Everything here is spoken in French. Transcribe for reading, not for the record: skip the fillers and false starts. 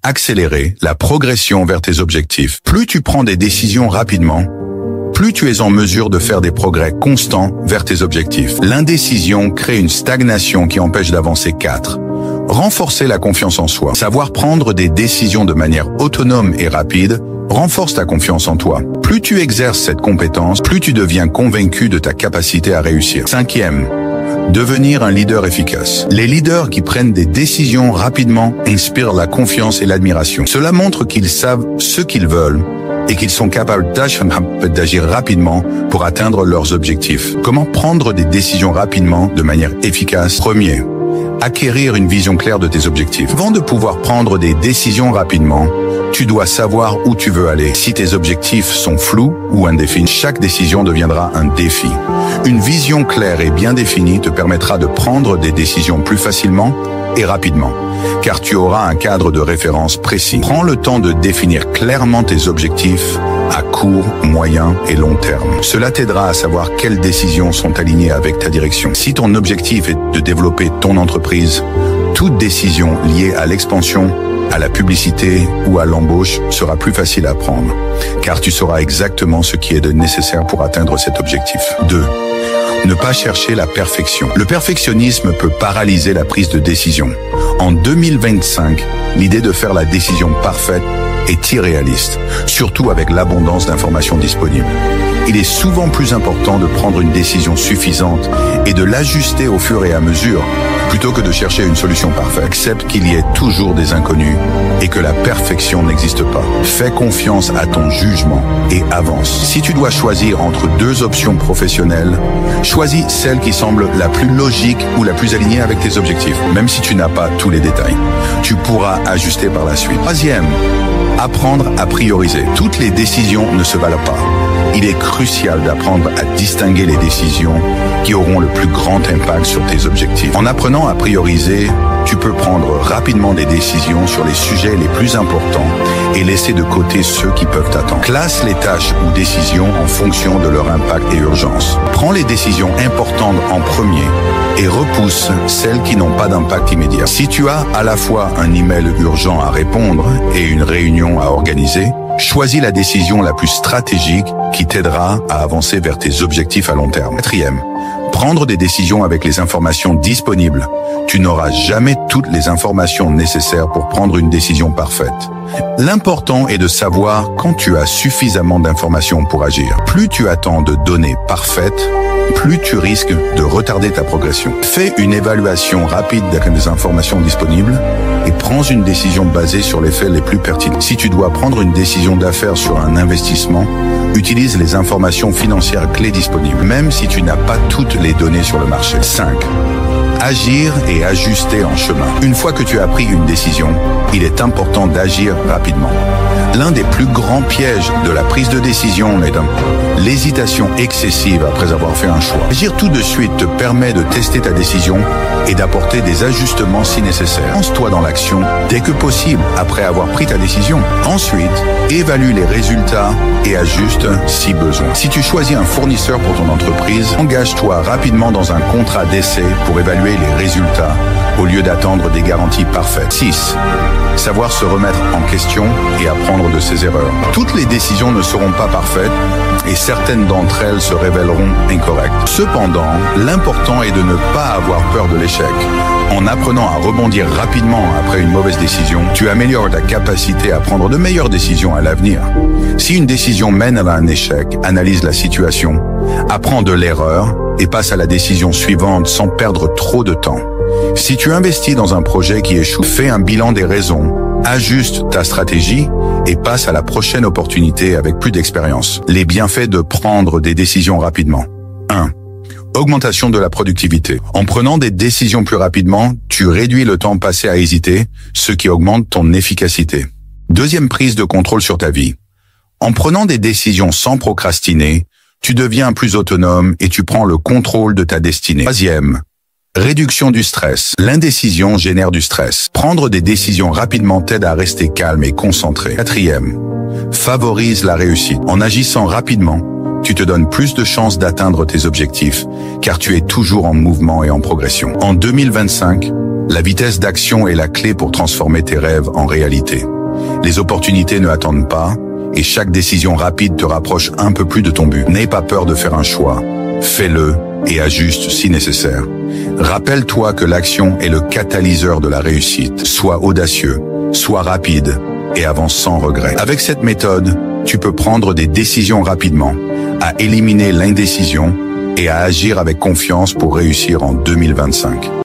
accélérer la progression vers tes objectifs. Plus tu prends des décisions rapidement, plus tu es en mesure de faire des progrès constants vers tes objectifs. L'indécision crée une stagnation qui empêche d'avancer. 4. Renforcer la confiance en soi. Savoir prendre des décisions de manière autonome et rapide renforce ta confiance en toi. Plus tu exerces cette compétence, plus tu deviens convaincu de ta capacité à réussir. 5e. Devenir un leader efficace. Les leaders qui prennent des décisions rapidement inspirent la confiance et l'admiration. Cela montre qu'ils savent ce qu'ils veulent et qu'ils sont capables d'agir rapidement pour atteindre leurs objectifs. Comment prendre des décisions rapidement de manière efficace? 1er. Acquérir une vision claire de tes objectifs. Avant de pouvoir prendre des décisions rapidement, tu dois savoir où tu veux aller. Si tes objectifs sont flous ou indéfinis, chaque décision deviendra un défi. Une vision claire et bien définie te permettra de prendre des décisions plus facilement et rapidement, car tu auras un cadre de référence précis. Prends le temps de définir clairement tes objectifs à court, moyen et long terme. Cela t'aidera à savoir quelles décisions sont alignées avec ta direction. Si ton objectif est de développer ton entreprise, toute décision liée à l'expansion, à la publicité ou à l'embauche sera plus facile à prendre, car tu sauras exactement ce qui est nécessaire pour atteindre cet objectif. 2. Ne pas chercher la perfection. Le perfectionnisme peut paralyser la prise de décision. En 2025, l'idée de faire la décision parfaite est irréaliste, surtout avec l'abondance d'informations disponibles. Il est souvent plus important de prendre une décision suffisante et de l'ajuster au fur et à mesure, plutôt que de chercher une solution parfaite. Accepte qu'il y ait toujours des inconnus et que la perfection n'existe pas. Fais confiance à ton jugement et avance. Si tu dois choisir entre 2 options professionnelles, choisis celle qui semble la plus logique ou la plus alignée avec tes objectifs, même si tu n'as pas tous les détails. Tu pourras ajuster par la suite. 3e, apprendre à prioriser. Toutes les décisions ne se valent pas. Il est crucial d'apprendre à distinguer les décisions qui auront le plus grand impact sur tes objectifs. En apprenant à prioriser, tu peux prendre rapidement des décisions sur les sujets les plus importants et laisser de côté ceux qui peuvent attendre. Classe les tâches ou décisions en fonction de leur impact et urgence. Prends les décisions importantes en premier et repousse celles qui n'ont pas d'impact immédiat. Si tu as à la fois un email urgent à répondre et une réunion à organiser, choisis la décision la plus stratégique qui t'aidera à avancer vers tes objectifs à long terme. 4e, prendre des décisions avec les informations disponibles. Tu n'auras jamais toutes les informations nécessaires pour prendre une décision parfaite. L'important est de savoir quand tu as suffisamment d'informations pour agir. Plus tu attends de données parfaites, plus tu risques de retarder ta progression. Fais une évaluation rapide des informations disponibles et prends une décision basée sur les faits les plus pertinents. Si tu dois prendre une décision d'affaires sur un investissement, utilise les informations financières clés disponibles, même si tu n'as pas toutes les données sur le marché. 5. Agir et ajuster en chemin. Une fois que tu as pris une décision, il est important d'agir rapidement. L'un des plus grands pièges de la prise de décision est l'hésitation excessive après avoir fait un choix. Agir tout de suite te permet de tester ta décision et d'apporter des ajustements si nécessaire. Lance-toi dans l'action dès que possible après avoir pris ta décision. Ensuite, évalue les résultats et ajuste si besoin. Si tu choisis un fournisseur pour ton entreprise, engage-toi rapidement dans un contrat d'essai pour évaluer les résultats au lieu d'attendre des garanties parfaites. 6. Savoir se remettre en question et apprendre de ses erreurs. Toutes les décisions ne seront pas parfaites et certaines d'entre elles se révéleront incorrectes. Cependant, l'important est de ne pas avoir peur de l'échec. En apprenant à rebondir rapidement après une mauvaise décision, tu améliores ta capacité à prendre de meilleures décisions à l'avenir. Si une décision mène à un échec, analyse la situation, apprends de l'erreur et passe à la décision suivante sans perdre trop de temps. Si tu investis dans un projet qui échoue, fais un bilan des raisons, ajuste ta stratégie et passe à la prochaine opportunité avec plus d'expérience. Les bienfaits de prendre des décisions rapidement. 1. Augmentation de la productivité. En prenant des décisions plus rapidement, tu réduis le temps passé à hésiter, ce qui augmente ton efficacité. 2e prise de contrôle sur ta vie. En prenant des décisions sans procrastiner, tu deviens plus autonome et tu prends le contrôle de ta destinée. 3e, réduction du stress. L'indécision génère du stress. Prendre des décisions rapidement t'aide à rester calme et concentré. 4e, favorise la réussite. En agissant rapidement, tu te donnes plus de chances d'atteindre tes objectifs, car tu es toujours en mouvement et en progression. En 2025, la vitesse d'action est la clé pour transformer tes rêves en réalité. Les opportunités ne attendent pas et chaque décision rapide te rapproche un peu plus de ton but. N'aie pas peur de faire un choix. Fais-le et ajuste si nécessaire. Rappelle-toi que l'action est le catalyseur de la réussite. Sois audacieux, sois rapide et avance sans regret. Avec cette méthode, tu peux prendre des décisions rapidement, à éliminer l'indécision et à agir avec confiance pour réussir en 2025.